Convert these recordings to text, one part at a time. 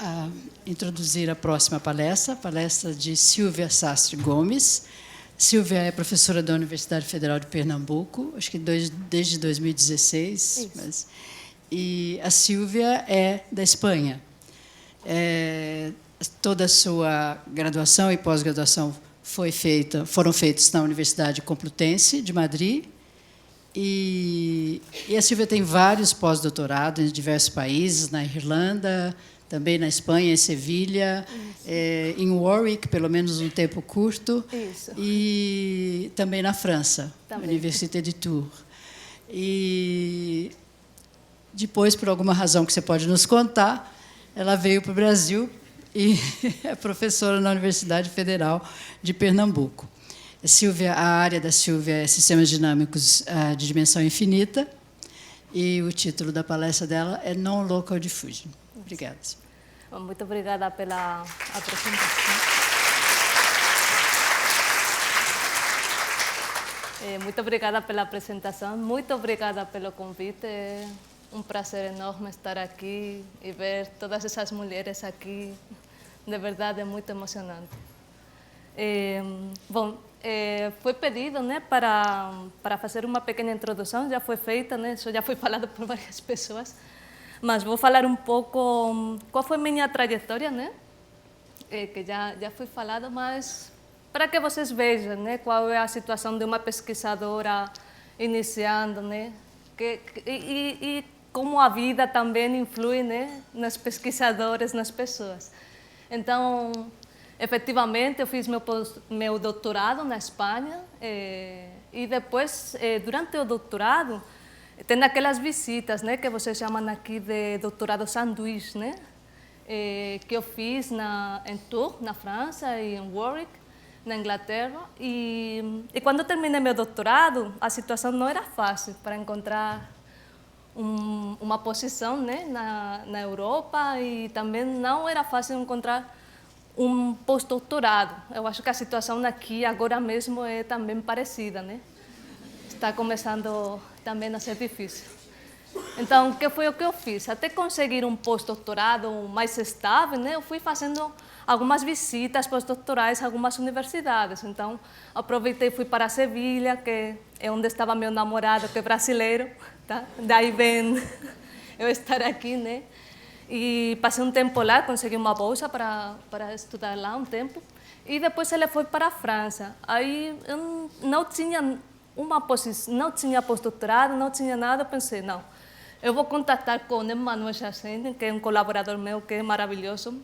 a introduzir a próxima palestra, a palestra de Silvia Sastre Gomes. Silvia é professora da Universidade Federal de Pernambuco, acho que desde 2016. E a Silvia é da Espanha. Toda a sua graduação e pós-graduação foram feitos na Universidade Complutense de Madrid. E a Silvia tem vários pós-doutorados em diversos países, na Irlanda, também na Espanha, em Sevilha, em Warwick, pelo menos um tempo curto, e também na França, Université de Tours. E depois, por alguma razão que você pode nos contar, ela veio para o Brasil e é professora na Universidade Federal de Pernambuco. A área da Silvia é Sistemas Dinâmicos de Dimensão Infinita, e o título da palestra dela é Non-Local Diffusion. Obrigada. Muito obrigada pela apresentação. Muito obrigada pela apresentação, muito obrigada pelo convite. É um prazer enorme estar aqui e ver todas essas mulheres aqui. De verdade, é muito emocionante. Foi pedido, né, para fazer uma pequena introdução, já foi feita, né, isso já foi falado por várias pessoas, mas vou falar um pouco qual foi minha trajetória, né, que já foi falado, mas para que vocês vejam, né, qual é a situação de uma pesquisadora iniciando, né, e como a vida também influi, né, nas pesquisadoras, nas pessoas. Então, efetivamente, eu fiz meu doutorado na Espanha e depois, durante o doutorado, tem aquelas visitas, né, que vocês chamam aqui de doutorado sanduíche, né, que eu fiz em Tours, na França, e em Warwick, na Inglaterra. E quando eu terminei meu doutorado, a situação não era fácil para encontrar uma posição, né, na Europa, e também não era fácil encontrar um pós-doutorado. Eu acho que a situação aqui agora mesmo é também parecida, né? Está começando também a ser difícil. Então, o que foi o que eu fiz? Até conseguir um pós-doutorado mais estável, né, eu fui fazendo algumas visitas pós-doutorais a algumas universidades. Então, aproveitei e fui para Sevilha, que é onde estava meu namorado, que é brasileiro, tá? Daí vem eu estar aqui, né? E passei um tempo lá, consegui uma bolsa para estudar lá um tempo. E depois ele foi para a França. Aí eu não tinha não tinha pós-doutorado, não tinha nada. Eu pensei, não, eu vou contatar com Emmanuel Chassagne, que é um colaborador meu, que é maravilhoso,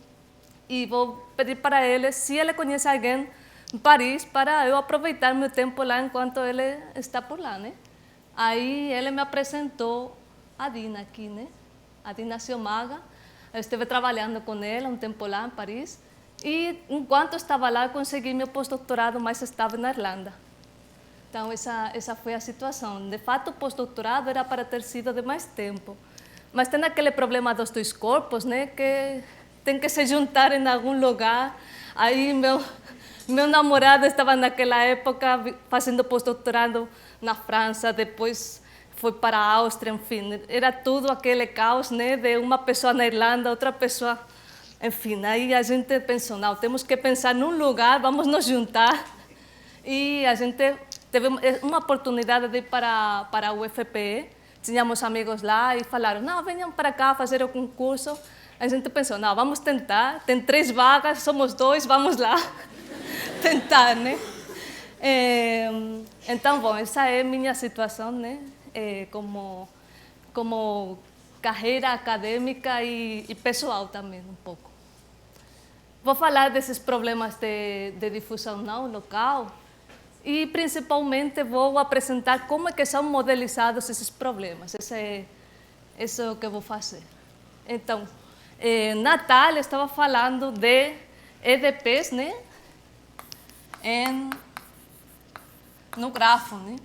e vou pedir para ele se ele conhece alguém em Paris para eu aproveitar meu tempo lá enquanto ele está por lá, né? Aí ele me apresentou a Dina aqui, né? A Dina Siomaga. Eu estive trabalhando com ela um tempo lá em Paris, e enquanto estava lá, eu consegui meu pós-doutorado mais estável na Irlanda. Então, essa foi a situação. De fato, o pós-doutorado era para ter sido de mais tempo. Mas tem aquele problema dos dois corpos, né, que tem que se juntar em algum lugar. Aí, meu namorado estava naquela época fazendo pós-doutorado na França, depois foi para a Áustria, enfim, era tudo aquele caos, né, de uma pessoa na Irlanda, outra pessoa, enfim. Aí a gente pensou, não, temos que pensar num lugar, vamos nos juntar. E a gente teve uma oportunidade de ir para a UFPE, tínhamos amigos lá e falaram, não, venham para cá fazer o concurso. A gente pensou, não, vamos tentar, tem 3 vagas, somos 2, vamos lá tentar, né. Então, bom, essa é a minha situação, né, como carreira acadêmica e pessoal também, um pouco. Vou falar desses problemas de difusão não local e, principalmente, vou apresentar como é que são modelizados esses problemas. Isso é o que eu vou fazer. Então, Natália estava falando de EDPs, né, no grafo, né.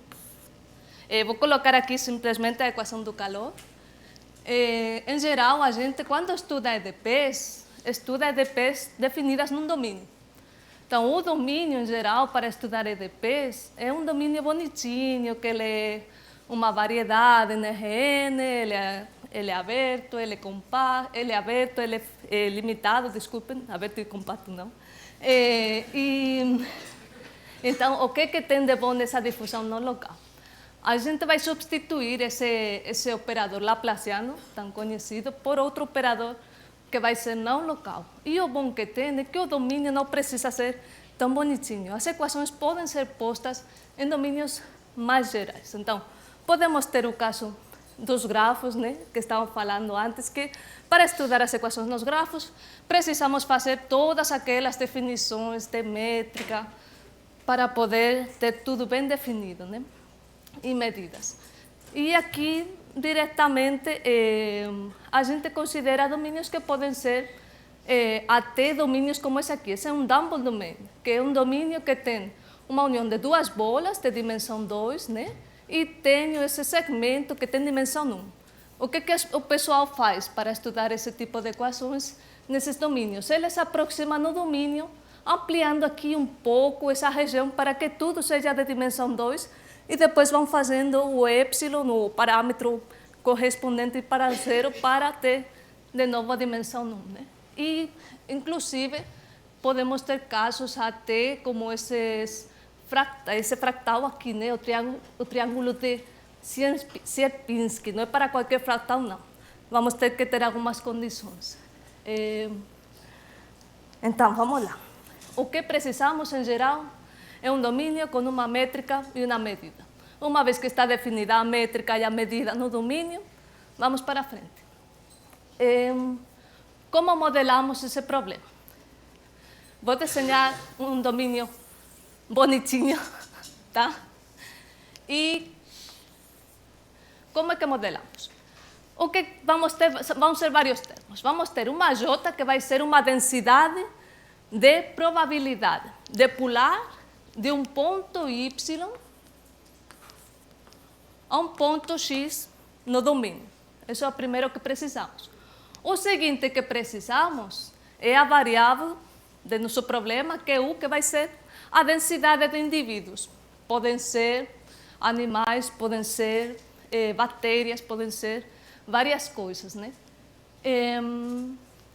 Vou colocar aqui simplesmente a equação do calor. Em geral, a gente, quando estuda EDPs definidas num domínio. Então, o domínio, em geral, para estudar EDPs, é um domínio bonitinho, que ele é uma variedade em RN, ele ele é aberto, ele é compacto, ele é aberto, ele é limitado, desculpem, aberto e compacto não. Então, o que tem de bom nessa difusão não local? A gente vai substituir esse operador laplaciano, tão conhecido, por outro operador que vai ser não local. E o bom que tem é que o domínio não precisa ser tão bonitinho. As equações podem ser postas em domínios mais gerais. Então, podemos ter o caso dos grafos, né, que estávamos falando antes, que para estudar as equações nos grafos, precisamos fazer todas aquelas definições de métrica para poder ter tudo bem definido, né, e medidas. E aqui, diretamente, a gente considera domínios que podem ser até domínios como esse aqui. Esse é um double domain, que é um domínio que tem uma união de duas bolas de dimensão 2, né? E tenho esse segmento que tem dimensão 1. O que o pessoal faz para estudar esse tipo de equações nesses domínios? Eles se aproximam no domínio, ampliando aqui um pouco essa região para que tudo seja de dimensão 2 e depois vão fazendo o epsilon, o parâmetro correspondente para 0, para ter de novo a dimensão 1. Né? E, inclusive, podemos ter casos até como esse fractal aqui, né? o triângulo de Sierpinski, não é para qualquer fractal, não. Vamos ter que ter algumas condições. Então, vamos lá. O que precisamos, em geral, é um domínio com uma métrica e uma medida. Uma vez que está definida a métrica e a medida no domínio, vamos para frente. Como modelamos esse problema? Vou desenhar um domínio bonitinho, tá? E como é que modelamos? O que vamos ter, vão ser vários termos. Vamos ter uma J, que vai ser uma densidade de probabilidade de pular de um ponto Y a um ponto X no domínio. Isso é o primeiro que precisamos. O seguinte que precisamos é a variável de nosso problema, que é U, que vai ser a densidade de indivíduos. Podem ser animais, podem ser bactérias, podem ser várias coisas, né?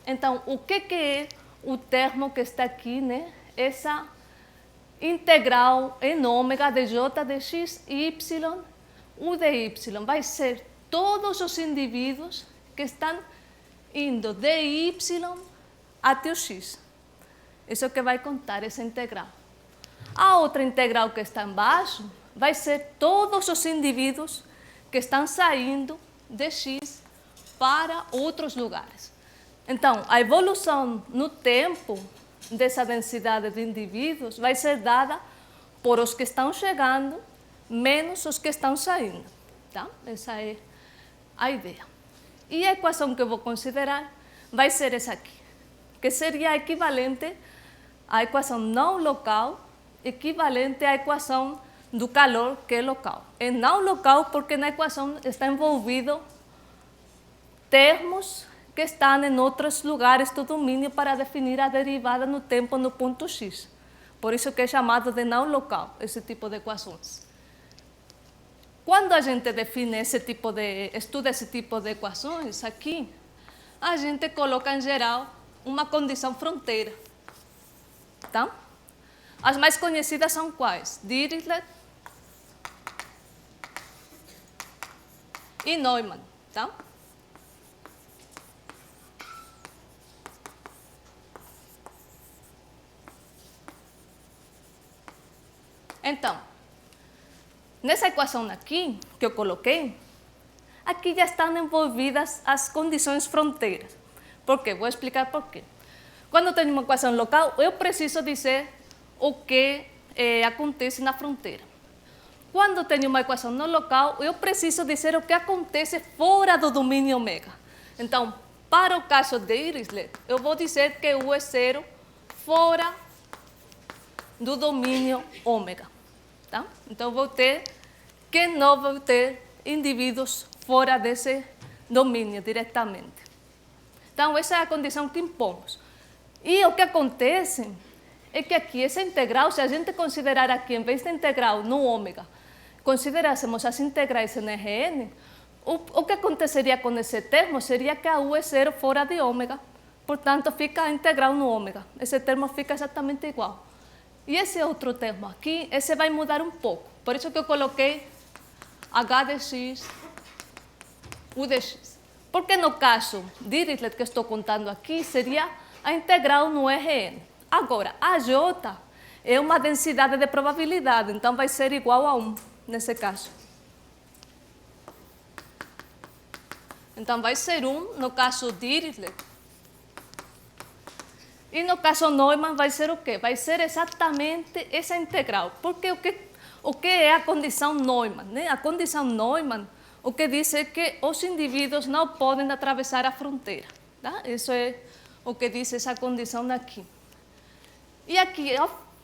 Então, o que é o termo que está aqui, né? Essa integral em ômega de J de x e y, U de y vai ser todos os indivíduos que estão indo de y até o x. Isso é o que vai contar essa integral. A outra integral que está embaixo vai ser todos os indivíduos que estão saindo de x para outros lugares. Então, a evolução no tempo dessa densidade de indivíduos vai ser dada por os que estão chegando menos os que estão saindo. Tá? Essa é a ideia. E a equação que eu vou considerar vai ser essa aqui, que seria equivalente à equação não local, equivalente à equação do calor, que é local. É não local porque na equação está envolvido termos que estão em outros lugares do domínio para definir a derivada no tempo no ponto x. Por isso que é chamado de não local, esse tipo de equações. Quando a gente define estuda esse tipo de equações, aqui, a gente coloca em geral uma condição fronteira. Tá? As mais conhecidas são quais? Dirichlet e Neumann. Tá? Então, nessa equação aqui, que eu coloquei, aqui já estão envolvidas as condições fronteiras. Por quê? Vou explicar por quê. Quando eu tenho uma equação local, eu preciso dizer o que acontece na fronteira. Quando eu tenho uma equação não local, eu preciso dizer o que acontece fora do domínio ômega. Então, para o caso de Dirichlet, eu vou dizer que U é 0 fora do domínio ômega. Tá? Então, vou ter que não vou ter indivíduos fora desse domínio diretamente. Então, essa é a condição que impomos. E o que acontece é que aqui, essa integral, se a gente considerar aqui, em vez da integral no ômega, considerássemos as integrais em Rn, O que aconteceria com esse termo seria que a U é zero fora de ômega, portanto fica a integral no ômega. Esse termo fica exatamente igual. E esse outro termo aqui, esse vai mudar um pouco. Por isso que eu coloquei h de x, u de x. Porque no caso Dirichlet que estou contando aqui, seria a integral no eixo n. Agora, a j é uma densidade de probabilidade, então vai ser igual a 1 nesse caso. Então vai ser 1 no caso Dirichlet. E no caso Neumann vai ser o quê? Vai ser exatamente essa integral. Porque o que é a condição Neumann? Né? A condição Neumann, o que diz é que os indivíduos não podem atravessar a fronteira. Tá? Isso é o que diz essa condição aqui. E aqui,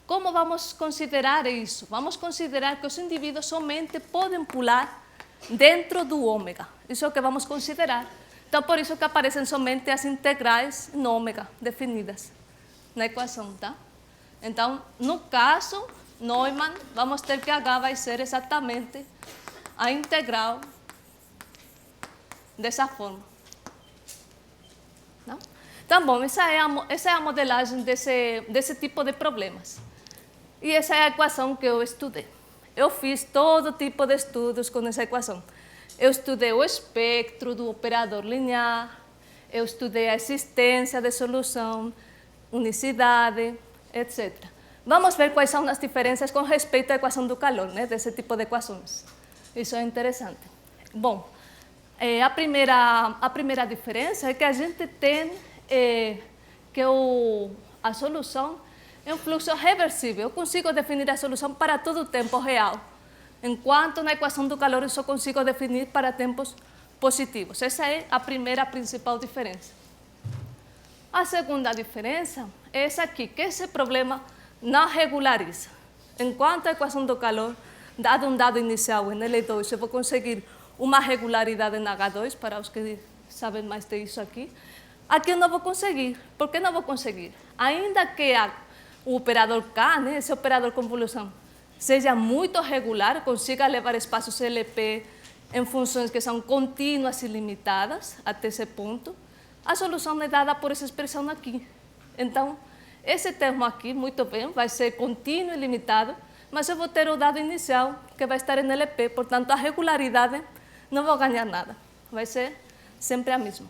como vamos considerar isso? Vamos considerar que os indivíduos somente podem pular dentro do ômega. Isso é o que vamos considerar. Então, por isso que aparecem somente as integrais no ômega definidas na equação, tá? Então, no caso Neumann, vamos ter que h vai ser exatamente a integral dessa forma. Não? Então, bom, essa é a modelagem desse tipo de problemas. E essa é a equação que eu estudei. Eu fiz todo tipo de estudos com essa equação. Eu estudei o espectro do operador linear, eu estudei a existência de solução, unicidade, etc. Vamos ver quais são as diferenças com respeito à equação do calor, né, desse tipo de equações. Isso é interessante. Bom, a primeira diferença é que a gente tem que a solução é um fluxo reversível. Eu consigo definir a solução para todo o tempo real, enquanto na equação do calor eu só consigo definir para tempos positivos. Essa é a primeira principal diferença. A segunda diferença é essa aqui, que esse problema não regulariza. Enquanto a equação do calor, dado um dado inicial em L2, eu vou conseguir uma regularidade em H2, para os que sabem mais disso aqui. Aqui eu não vou conseguir. Por que não vou conseguir? Ainda que o operador K, né, esse operador convolução, seja muito regular, consiga levar espaços LP em funções que são contínuas e limitadas até esse ponto, a solução é dada por essa expressão aqui. Então, esse termo aqui, muito bem, vai ser contínuo e limitado, mas eu vou ter o dado inicial que vai estar em LP, portanto, a regularidade não vou ganhar nada, vai ser sempre a mesma.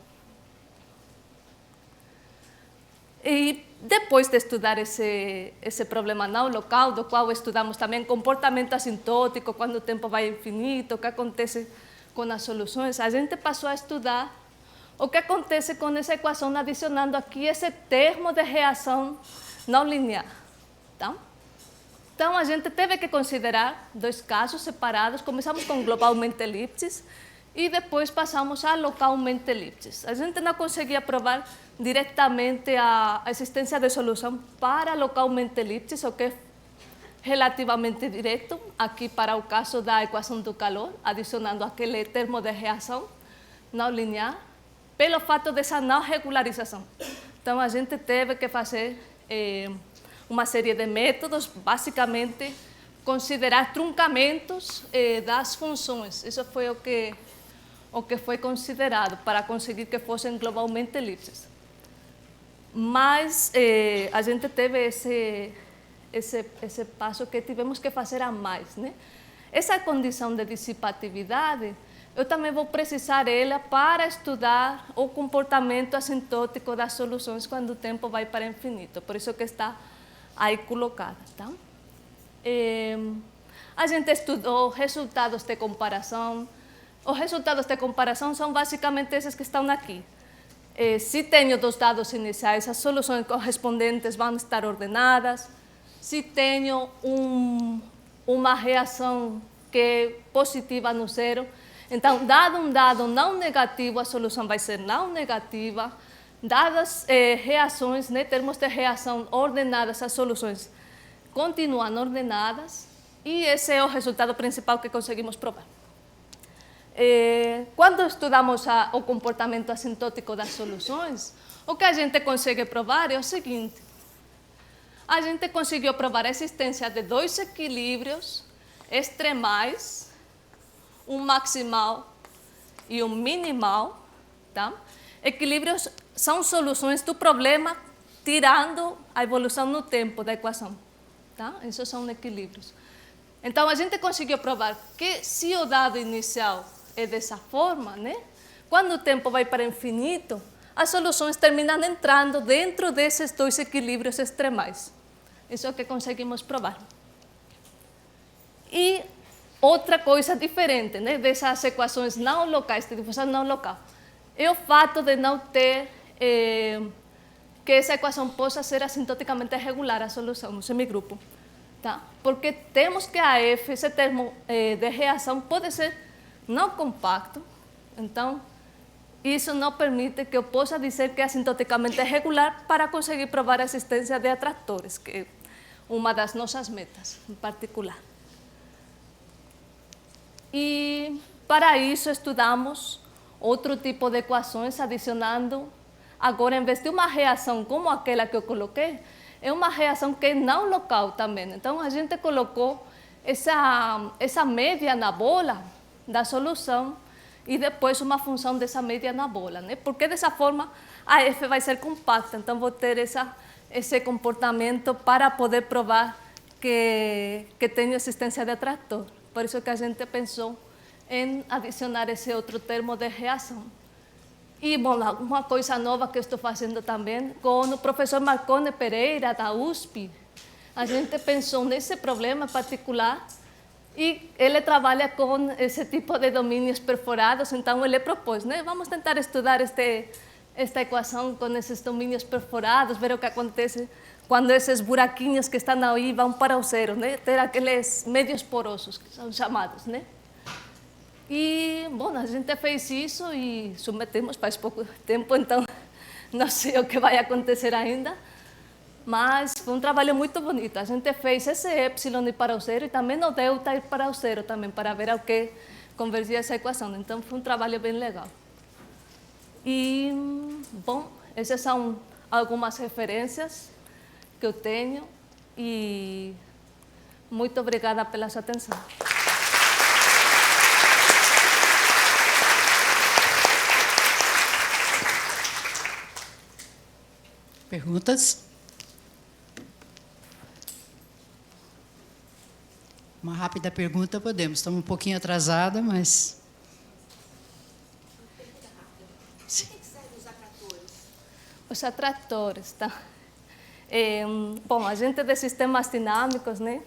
E depois de estudar esse problema não local, do qual estudamos também comportamento assintótico, quando o tempo vai infinito, o que acontece com as soluções, a gente passou a estudar o que acontece com essa equação, adicionando aqui esse termo de reação não linear. Tá? Então, a gente teve que considerar dois casos separados. Começamos com globalmente elipses e depois passamos a localmente elipses. A gente não conseguia provar diretamente a existência de solução para localmente elipses, o que é relativamente direto, aqui para o caso da equação do calor, adicionando aquele termo de reação não linear, pelo fato dessa não regularização. Então, a gente teve que fazer uma série de métodos, basicamente, considerar truncamentos das funções. Isso foi o que foi considerado para conseguir que fossem globalmente elipses. Mas a gente teve esse passo que tivemos que fazer a mais, né? Essa condição de dissipatividade, eu também vou precisar ela para estudar o comportamento assintótico das soluções quando o tempo vai para infinito. Por isso que está aí colocada. Tá? A gente estudou resultados de comparação. Os resultados de comparação são basicamente esses que estão aqui. Se tenho dos dados iniciais, as soluções correspondentes vão estar ordenadas. Se tenho uma reação que é positiva no zero, então, dado um dado não negativo, a solução vai ser não negativa. Dadas reações, né, termos de reação ordenadas, as soluções continuam ordenadas. E esse é o resultado principal que conseguimos provar. Quando estudamos o comportamento assintótico das soluções, o que a gente consegue provar é o seguinte. A gente conseguiu provar a existência de dois equilíbrios extremais, um maximal e o minimal, tá? Equilíbrios são soluções do problema tirando a evolução no tempo da equação, tá? Esses são equilíbrios. Então, a gente conseguiu provar que se o dado inicial é dessa forma, né? Quando o tempo vai para infinito, as soluções terminam entrando dentro desses dois equilíbrios extremais. Isso é o que conseguimos provar. E outra coisa diferente, né, dessas equações não locais, de difusão não local, é o fato de não ter que essa equação possa ser assintoticamente regular a solução no semigrupo. Tá? Porque temos que a F, esse termo de reação, pode ser não compacto, então isso não permite que eu possa dizer que é assintoticamente regular para conseguir provar a existência de atratores, que é uma das nossas metas em particular. E para isso estudamos outro tipo de equações, adicionando, agora, em vez de uma reação como aquela que eu coloquei, é uma reação que é não local também. Então, a gente colocou essa média na bola da solução e depois uma função dessa média na bola, né? Porque dessa forma a F vai ser compacta, então vou ter esse comportamento para poder provar que tem existência de atrator. Por isso que a gente pensou em adicionar esse outro termo de reação. E, bom, uma coisa nova que eu estou fazendo também, com o professor Marcone Pereira, da USP, a gente pensou nesse problema particular e ele trabalha com esse tipo de domínios perforados, então ele propôs, né? Vamos tentar estudar esta equação com esses domínios perforados, ver o que acontece quando esses buraquinhos que estão aí vão para o zero, né? Ter aqueles médios porosos, que são chamados, né? E, bom, a gente fez isso e submetemos faz pouco tempo, então não sei o que vai acontecer ainda, mas foi um trabalho muito bonito. A gente fez esse epsilon ir para o zero e também o delta ir para o zero também, para ver ao que convergia essa equação. Então, foi um trabalho bem legal. E, bom, essas são algumas referências que eu tenho e muito obrigada pela sua atenção. Perguntas? Uma rápida pergunta podemos. Estamos um pouquinho atrasada, mas... Sim. Os atratores, tá? Bom, a gente de sistemas dinâmicos, né?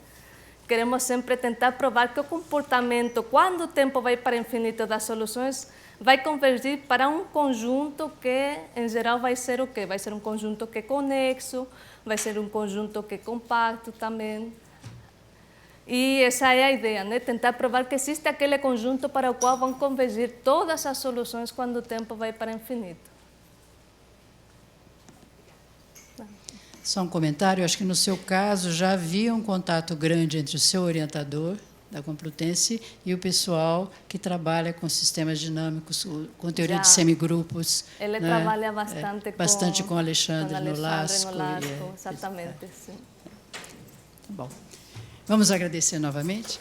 Queremos sempre tentar provar que o comportamento, quando o tempo vai para o infinito das soluções, vai convergir para um conjunto que, em geral, vai ser o quê? Vai ser um conjunto que é conexo, vai ser um conjunto que é compacto também. E essa é a ideia, né? Tentar provar que existe aquele conjunto para o qual vão convergir todas as soluções quando o tempo vai para o infinito. Só um comentário, acho que no seu caso já havia um contato grande entre o seu orientador da Complutense e o pessoal que trabalha com sistemas dinâmicos, com teoria de semigrupos. Ele, né, trabalha bastante com Alexandre Nolasco. Exatamente, sim. Tá bom. Vamos agradecer novamente.